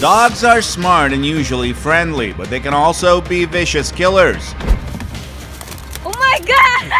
Dogs are smart and usually friendly, but they can also be vicious killers. Oh my god!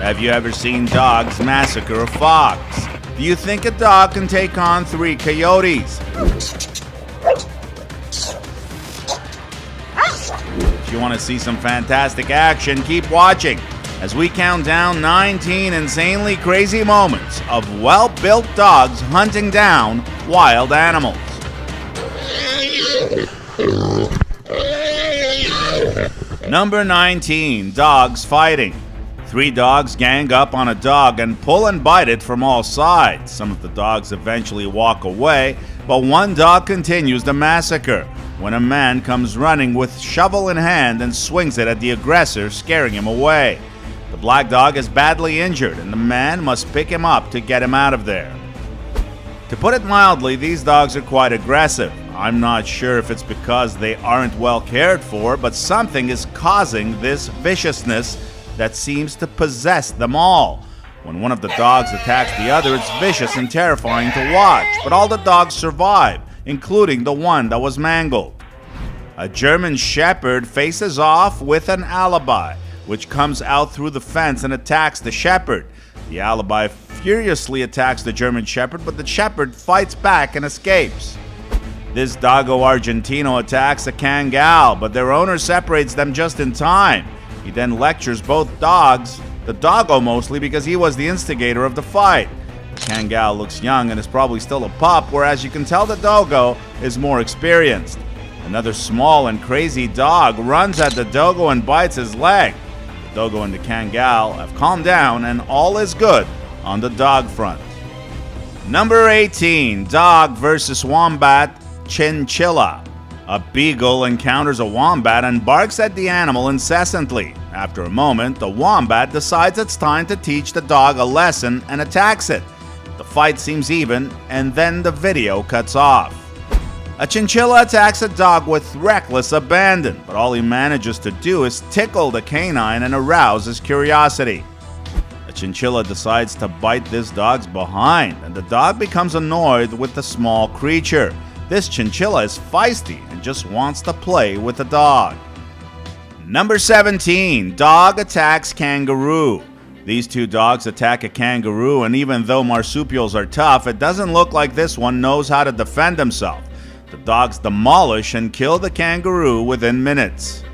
Have you ever seen dogs massacre a fox? Do you think a dog can take on 3 coyotes? If you want to see some fantastic action, keep watching as we count down 19 insanely crazy moments of well-built dogs hunting down wild animals. Number 19, dogs fighting. 3 dogs gang up on a dog and pull and bite it from all sides. Some of the dogs eventually walk away, but one dog continues the massacre when a man comes running with shovel in hand and swings it at the aggressor, scaring him away. The black dog is badly injured and the man must pick him up to get him out of there. To put it mildly, these dogs are quite aggressive. I'm not sure if it's because they aren't well cared for, but something is causing this viciousness that seems to possess them all. When one of the dogs attacks the other, it's vicious and terrifying to watch, but all the dogs survive, including the one that was mangled. A German Shepherd faces off with an Alibi, which comes out through the fence and attacks the Shepherd. The Alibi furiously attacks the German Shepherd, but the Shepherd fights back and escapes. This Doggo Argentino attacks a Kangal, but their owner separates them just in time. He then lectures both dogs, the Doggo mostly because he was the instigator of the fight. The Kangal looks young and is probably still a pup, whereas you can tell the Doggo is more experienced. Another small and crazy dog runs at the Doggo and bites his leg. The Doggo and the Kangal have calmed down and all is good on the dog front. Number 18, dog versus wombat chinchilla. A beagle encounters a wombat and barks at the animal incessantly. After a moment, the wombat decides it's time to teach the dog a lesson and attacks it. The fight seems even, and then the video cuts off. A chinchilla attacks a dog with reckless abandon, but all he manages to do is tickle the canine and arouse his curiosity. A chinchilla decides to bite this dog's behind, and the dog becomes annoyed with the small creature. This chinchilla is feisty and just wants to play with the dog. Number 17, dog attacks kangaroo. These 2 dogs attack a kangaroo, and even though marsupials are tough, it doesn't look like this one knows how to defend himself. The dogs demolish and kill the kangaroo within minutes.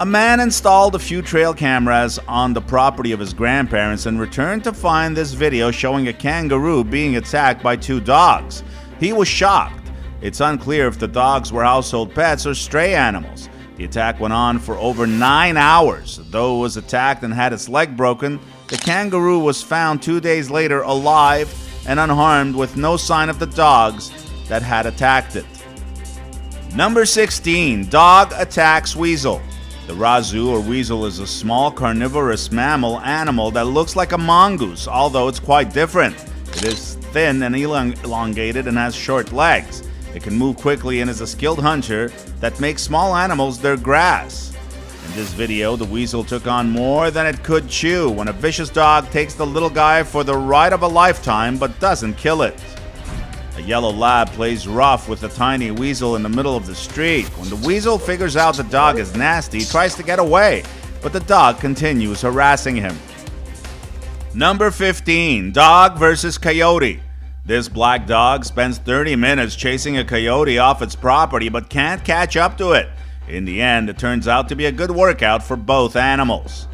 A man installed a few trail cameras on the property of his grandparents and returned to find this video showing a kangaroo being attacked by 2 dogs. He was shocked. It's unclear if the dogs were household pets or stray animals. The attack went on for over 9 hours. Though it was attacked and had its leg broken, the kangaroo was found 2 days later alive and unharmed with no sign of the dogs that had attacked it. Number 16, dog attacks weasel. The razu or weasel is a small carnivorous mammal animal that looks like a mongoose, although it's quite different. It is thin and elongated and has short legs. It can move quickly and is a skilled hunter that makes small animals their grass. In this video, the weasel took on more than it could chew when a vicious dog takes the little guy for the ride of a lifetime but doesn't kill it. A yellow lab plays rough with a tiny weasel in the middle of the street. When the weasel figures out the dog is nasty, he tries to get away, but the dog continues harassing him. Number 15, dog versus coyote. This black dog spends 30 minutes chasing a coyote off its property but can't catch up to it. In the end, it turns out to be a good workout for both animals.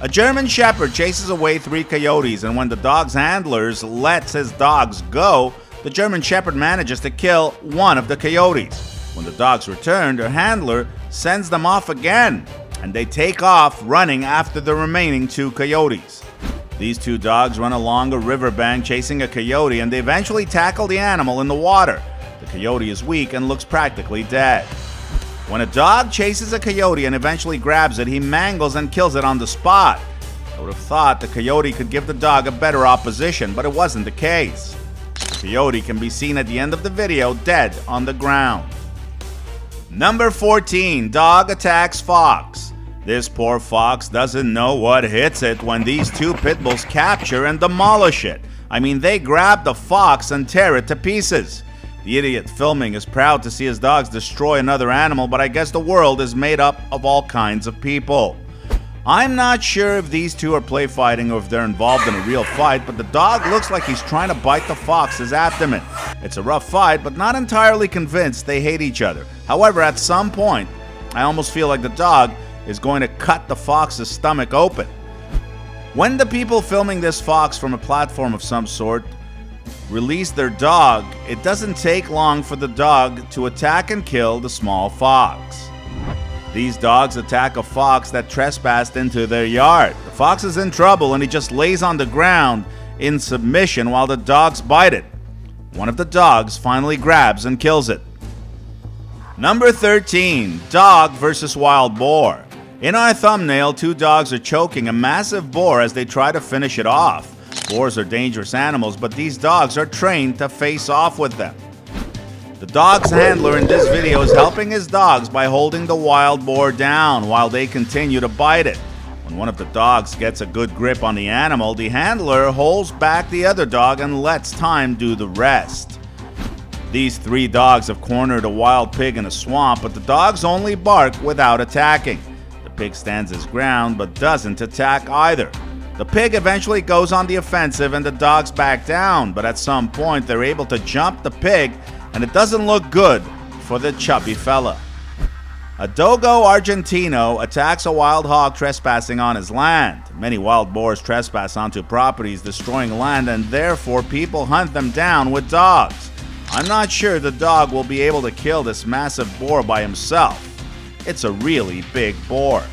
A German Shepherd chases away 3 coyotes, and when the dog's handlers lets his dogs go, the German Shepherd manages to kill one of the coyotes. When the dogs return, their handler sends them off again, and they take off running after the remaining 2 coyotes. These 2 dogs run along a riverbank chasing a coyote, and they eventually tackle the animal in the water. The coyote is weak and looks practically dead. When a dog chases a coyote and eventually grabs it, he mangles and kills it on the spot. I would have thought the coyote could give the dog a better opposition, but it wasn't the case. The coyote can be seen at the end of the video dead on the ground. Number 14, dog attacks fox. This poor fox doesn't know what hits it when these 2 pit bulls capture and demolish it. I mean, they grab the fox and tear it to pieces. The idiot filming is proud to see his dogs destroy another animal, but I guess the world is made up of all kinds of people. I'm not sure if these two are play fighting or if they're involved in a real fight, but the dog looks like he's trying to bite the fox's abdomen. It's a rough fight, but not entirely convinced they hate each other. However, at some point, I almost feel like the dog is going to cut the fox's stomach open. When the people filming this fox from a platform of some sort release their dog, it doesn't take long for the dog to attack and kill the small fox. These dogs attack a fox that trespassed into their yard. The fox is in trouble and he just lays on the ground in submission while the dogs bite it. One of the dogs finally grabs and kills it. Number 13, dog versus wild boar. In our thumbnail, two dogs are choking a massive boar as they try to finish it off. Boars are dangerous animals, but these dogs are trained to face off with them. The dog's handler in this video is helping his dogs by holding the wild boar down while they continue to bite it. When one of the dogs gets a good grip on the animal, the handler holds back the other dog and lets time do the rest. These three dogs have cornered a wild pig in a swamp, but the dogs only bark without attacking. The pig stands his ground but doesn't attack either. The pig eventually goes on the offensive and the dogs back down, but at some point they're able to jump the pig and it doesn't look good for the chubby fella. A Dogo Argentino attacks a wild hog trespassing on his land. Many wild boars trespass onto properties, destroying land, and therefore people hunt them down with dogs. I'm not sure the dog will be able to kill this massive boar by himself. It's a really big boar.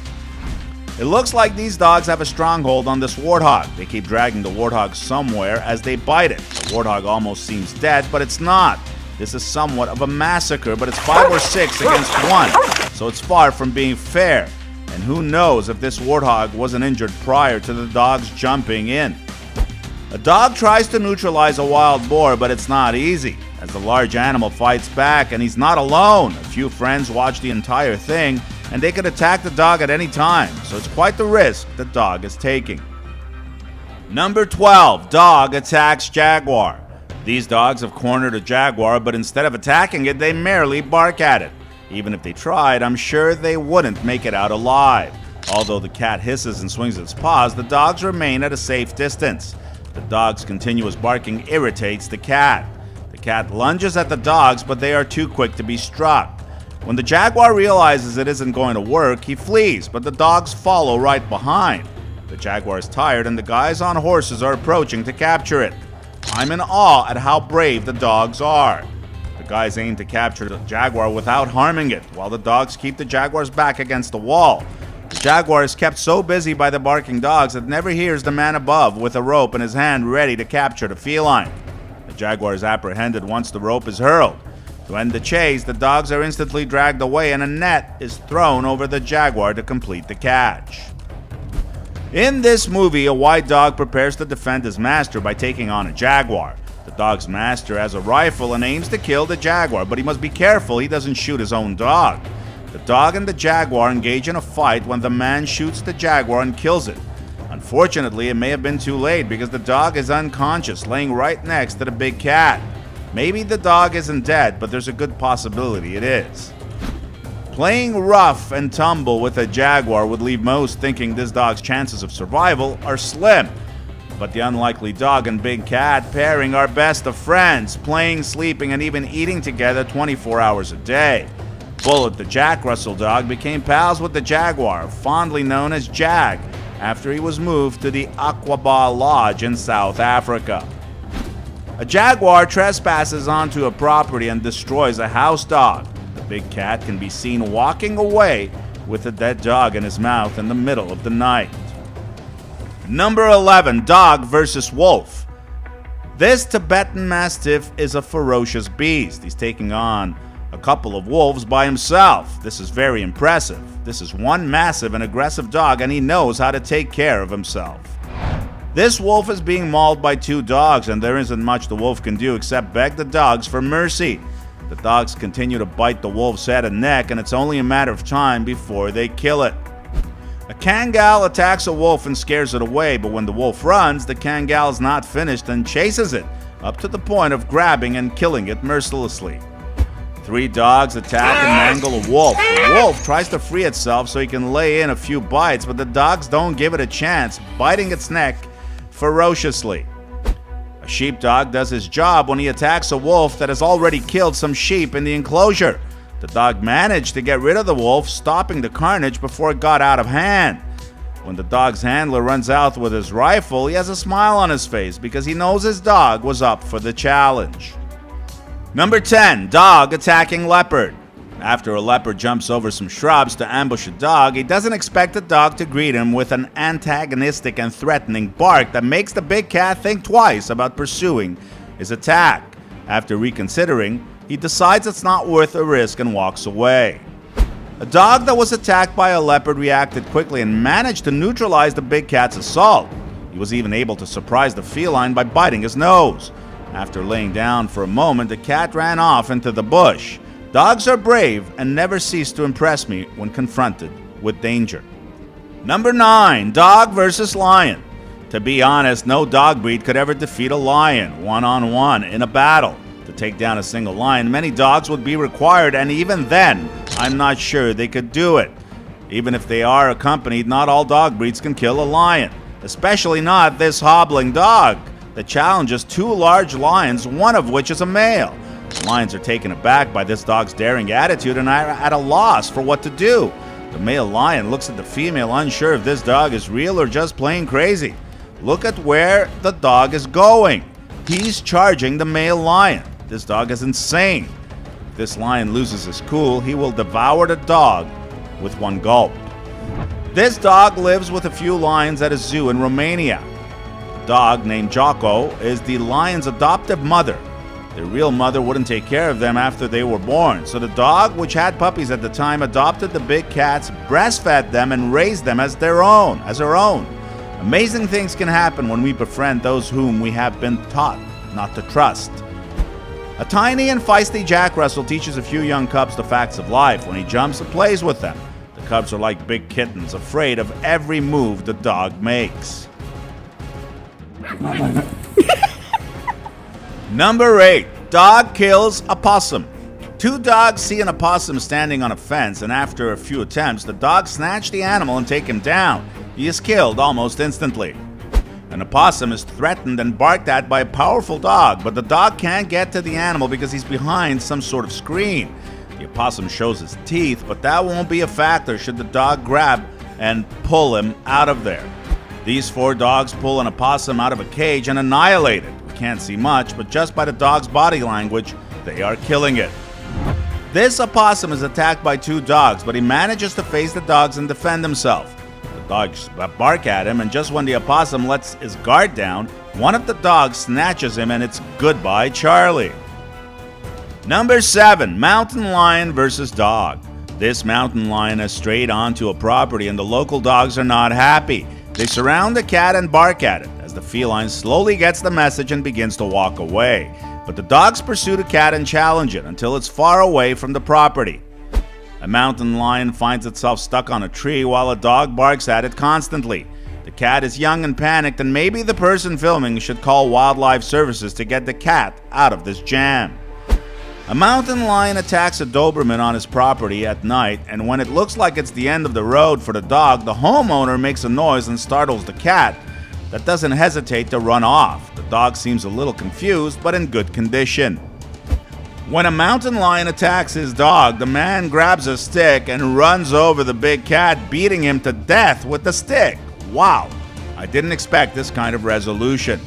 It looks like these dogs have a stronghold on this warthog. They keep dragging the warthog somewhere as they bite it. The warthog almost seems dead, but it's not. This is somewhat of a massacre, but it's 5 or 6 against 1, so it's far from being fair. And who knows if this warthog wasn't injured prior to the dogs jumping in. A dog tries to neutralize a wild boar, but it's not easy, as the large animal fights back, and he's not alone. A few friends watch the entire thing, and they could attack the dog at any time, so it's quite the risk the dog is taking. Number 12, dog attacks jaguar. These dogs have cornered a jaguar, but instead of attacking it, they merely bark at it. Even if they tried, I'm sure they wouldn't make it out alive. Although the cat hisses and swings its paws, the dogs remain at a safe distance. The dog's continuous barking irritates the cat. The cat lunges at the dogs, but they are too quick to be struck. When the jaguar realizes it isn't going to work, he flees, but the dogs follow right behind. The jaguar is tired and the guys on horses are approaching to capture it. I'm in awe at how brave the dogs are. The guys aim to capture the jaguar without harming it, while the dogs keep the jaguar's back against the wall. The jaguar is kept so busy by the barking dogs that it never hears the man above with a rope in his hand ready to capture the feline. The jaguar is apprehended once the rope is hurled. To end the chase, the dogs are instantly dragged away and a net is thrown over the jaguar to complete the catch. In this movie, a white dog prepares to defend his master by taking on a jaguar. The dog's master has a rifle and aims to kill the jaguar, but he must be careful he doesn't shoot his own dog. The dog and the jaguar engage in a fight when the man shoots the jaguar and kills it. Unfortunately, it may have been too late because the dog is unconscious, laying right next to the big cat. Maybe the dog isn't dead, but there's a good possibility it is. Playing rough and tumble with a jaguar would leave most thinking this dog's chances of survival are slim. But the unlikely dog and big cat pairing are best of friends, playing, sleeping, and even eating together 24 hours a day. Bullet, the Jack Russell dog, became pals with the jaguar, fondly known as Jag, after he was moved to the Aqaba Lodge in South Africa. A jaguar trespasses onto a property and destroys a house dog. The big cat can be seen walking away with a dead dog in his mouth in the middle of the night. Number 11, dog versus wolf. This Tibetan Mastiff is a ferocious beast. He's taking on a couple of wolves by himself. This is very impressive. This is one massive and aggressive dog, and he knows how to take care of himself. This wolf is being mauled by two dogs, and there isn't much the wolf can do except beg the dogs for mercy. The dogs continue to bite the wolf's head and neck, and it's only a matter of time before they kill it. A kangal attacks a wolf and scares it away, but when the wolf runs, the kangal is not finished and chases it up to the point of grabbing and killing it mercilessly. 3 dogs attack and mangle a wolf. The wolf tries to free itself so he can lay in a few bites, but the dogs don't give it a chance, biting its neck ferociously. A sheepdog does his job when he attacks a wolf that has already killed some sheep in the enclosure. The dog managed to get rid of the wolf, stopping the carnage before it got out of hand. When the dog's handler runs out with his rifle, he has a smile on his face because he knows his dog was up for the challenge. Number 10, dog attacking leopard. After a leopard jumps over some shrubs to ambush a dog, he doesn't expect the dog to greet him with an antagonistic and threatening bark that makes the big cat think twice about pursuing his attack. After reconsidering, he decides it's not worth the risk and walks away. A dog that was attacked by a leopard reacted quickly and managed to neutralize the big cat's assault. He was even able to surprise the feline by biting his nose. After laying down for a moment, the cat ran off into the bush. Dogs are brave and never cease to impress me when confronted with danger. Number 9, dog versus lion. To be honest, no dog breed could ever defeat a lion one-on-one in a battle. To take down a single lion, many dogs would be required, and even then, I'm not sure they could do it. Even if they are accompanied, not all dog breeds can kill a lion, especially not this hobbling dog that challenges 2 large lions, one of which is a male. The lions are taken aback by this dog's daring attitude and are at a loss for what to do. The male lion looks at the female, unsure if this dog is real or just plain crazy. Look at where the dog is going. He's charging the male lion. This dog is insane. If this lion loses his cool, he will devour the dog with one gulp. This dog lives with a few lions at a zoo in Romania. The dog, named Jocko, is the lion's adoptive mother. Their real mother wouldn't take care of them after they were born, so the dog, which had puppies at the time, adopted the big cats, breastfed them, and raised them as her own. Amazing things can happen when we befriend those whom we have been taught not to trust. A tiny and feisty Jack Russell teaches a few young cubs the facts of life. When he jumps and plays with them, the cubs are like big kittens, afraid of every move the dog makes. Number 8, dog kills a possum. 2 dogs see an opossum standing on a fence, and after a few attempts, the dogs snatch the animal and take him down. He is killed almost instantly. An opossum is threatened and barked at by a powerful dog, but the dog can't get to the animal because he's behind some sort of screen. The opossum shows his teeth, but that won't be a factor should the dog grab and pull him out of there. These 4 dogs pull an opossum out of a cage and annihilate it. We can't see much, but just by the dog's body language, they are killing it. This opossum is attacked by 2 dogs, but he manages to face the dogs and defend himself. The dogs bark at him, and just when the opossum lets his guard down, one of the dogs snatches him, and it's goodbye, Charlie. Number 7, mountain lion versus dog. This mountain lion has strayed onto a property, and the local dogs are not happy. They surround the cat and bark at it as the feline slowly gets the message and begins to walk away. But the dogs pursue the cat and challenge it until it's far away from the property. A mountain lion finds itself stuck on a tree while a dog barks at it constantly. The cat is young and panicked, and maybe the person filming should call wildlife services to get the cat out of this jam. A mountain lion attacks a Doberman on his property at night, and when it looks like it's the end of the road for the dog, the homeowner makes a noise and startles the cat that doesn't hesitate to run off. The dog seems a little confused, but in good condition. When a mountain lion attacks his dog, the man grabs a stick and runs over the big cat, beating him to death with the stick. Wow, I didn't expect this kind of resolution.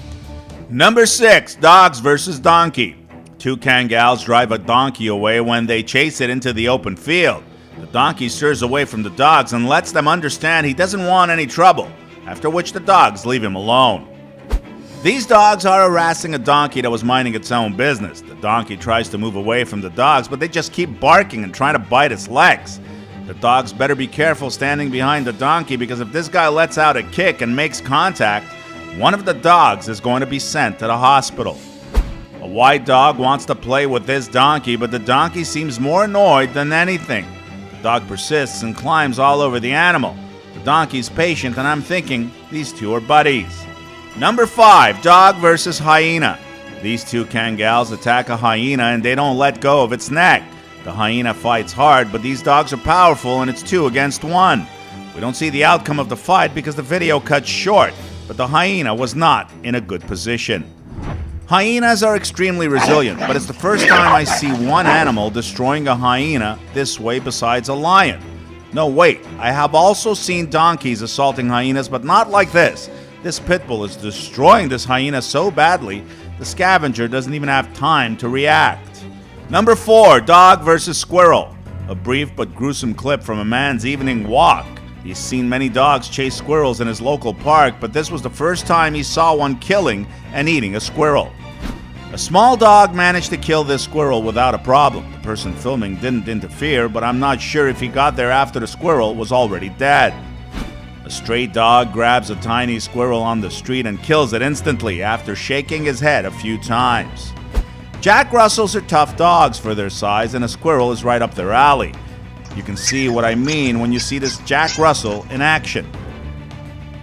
Number 6, dogs versus donkey. 2 Kangals drive a donkey away when they chase it into the open field. The donkey steers away from the dogs and lets them understand he doesn't want any trouble, after which the dogs leave him alone. These dogs are harassing a donkey that was minding its own business. The donkey tries to move away from the dogs, but they just keep barking and trying to bite its legs. The dogs better be careful standing behind the donkey, because if this guy lets out a kick and makes contact, one of the dogs is going to be sent to the hospital. A white dog wants to play with this donkey, but the donkey seems more annoyed than anything. The dog persists and climbs all over the animal. The donkey's patient, and I'm thinking these 2 are buddies. Number 5, dog versus hyena. These two Kangals attack a hyena and they don't let go of its neck. The hyena fights hard, but these dogs are powerful and it's 2 against 1. We don't see the outcome of the fight because the video cuts short, but the hyena was not in a good position. Hyenas are extremely resilient, but it's the first time I see one animal destroying a hyena this way besides a lion. No, wait, I have also seen donkeys assaulting hyenas, but not like this. This pit bull is destroying this hyena so badly, the scavenger doesn't even have time to react. Number 4, dog versus squirrel. A brief but gruesome clip from a man's evening walk. He's seen many dogs chase squirrels in his local park, but this was the first time he saw one killing and eating a squirrel. A small dog managed to kill this squirrel without a problem. The person filming didn't interfere, but I'm not sure if he got there after the squirrel was already dead. A stray dog grabs a tiny squirrel on the street and kills it instantly after shaking his head a few times. Jack Russells are tough dogs for their size, and a squirrel is right up their alley. You can see what I mean when you see this Jack Russell in action.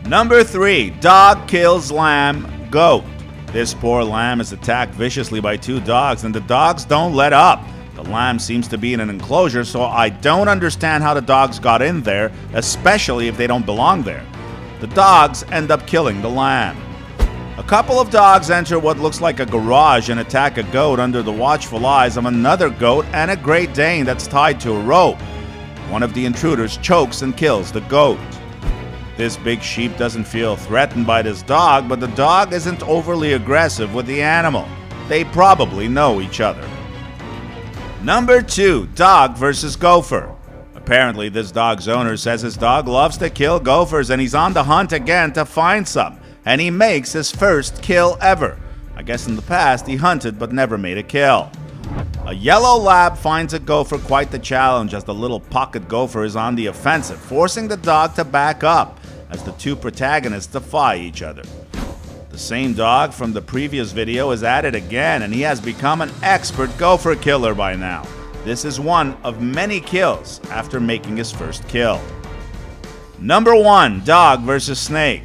Number 3, dog kills lamb, goat. This poor lamb is attacked viciously by 2 dogs, and the dogs don't let up. The lamb seems to be in an enclosure, so I don't understand how the dogs got in there, especially if they don't belong there. The dogs end up killing the lamb. A couple of dogs enter what looks like a garage and attack a goat under the watchful eyes of another goat and a Great Dane that's tied to a rope. One of the intruders chokes and kills the goat. This big sheep doesn't feel threatened by this dog, but the dog isn't overly aggressive with the animal. They probably know each other. Number 2, dog versus gopher. Apparently, this dog's owner says his dog loves to kill gophers and he's on the hunt again to find some. And he makes his first kill ever. I guess in the past he hunted but never made a kill. A yellow lab finds a gopher quite the challenge as the little pocket gopher is on the offensive, forcing the dog to back up as the 2 protagonists defy each other. The same dog from the previous video is at it again, and he has become an expert gopher killer by now. This is one of many kills after making his first kill. Number 1, dog versus snake.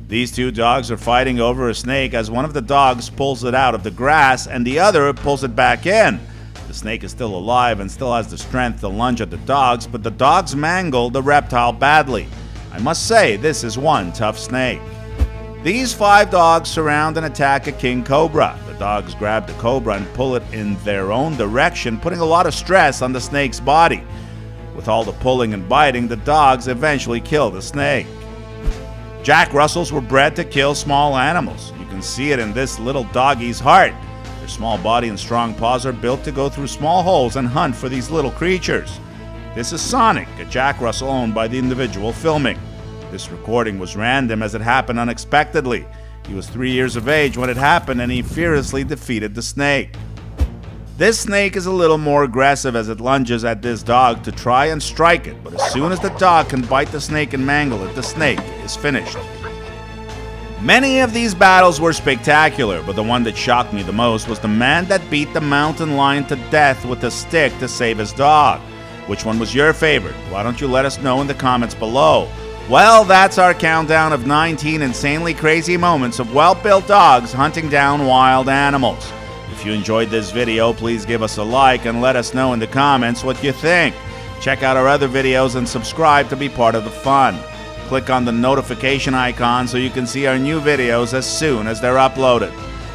These 2 dogs are fighting over a snake as one of the dogs pulls it out of the grass and the other pulls it back in. The snake is still alive and still has the strength to lunge at the dogs, but the dogs mangle the reptile badly. I must say, this is one tough snake. These 5 dogs surround and attack a king cobra. The dogs grab the cobra and pull it in their own direction, putting a lot of stress on the snake's body. With all the pulling and biting, the dogs eventually kill the snake. Jack Russells were bred to kill small animals. You can see it in this little doggie's heart. Their small body and strong paws are built to go through small holes and hunt for these little creatures. This is Sonic, a Jack Russell owned by the individual filming. This recording was random as it happened unexpectedly. He was 3 years of age when it happened and he fearlessly defeated the snake. This snake is a little more aggressive as it lunges at this dog to try and strike it, but as soon as the dog can bite the snake and mangle it, the snake is finished. Many of these battles were spectacular, but the one that shocked me the most was the man that beat the mountain lion to death with a stick to save his dog. Which one was your favorite? Why don't you let us know in the comments below? Well, that's our countdown of 19 insanely crazy moments of well-built dogs hunting down wild animals. If you enjoyed this video, please give us a like and let us know in the comments what you think. Check out our other videos and subscribe to be part of the fun. Click on the notification icon so you can see our new videos as soon as they're uploaded.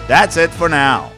That's it for now.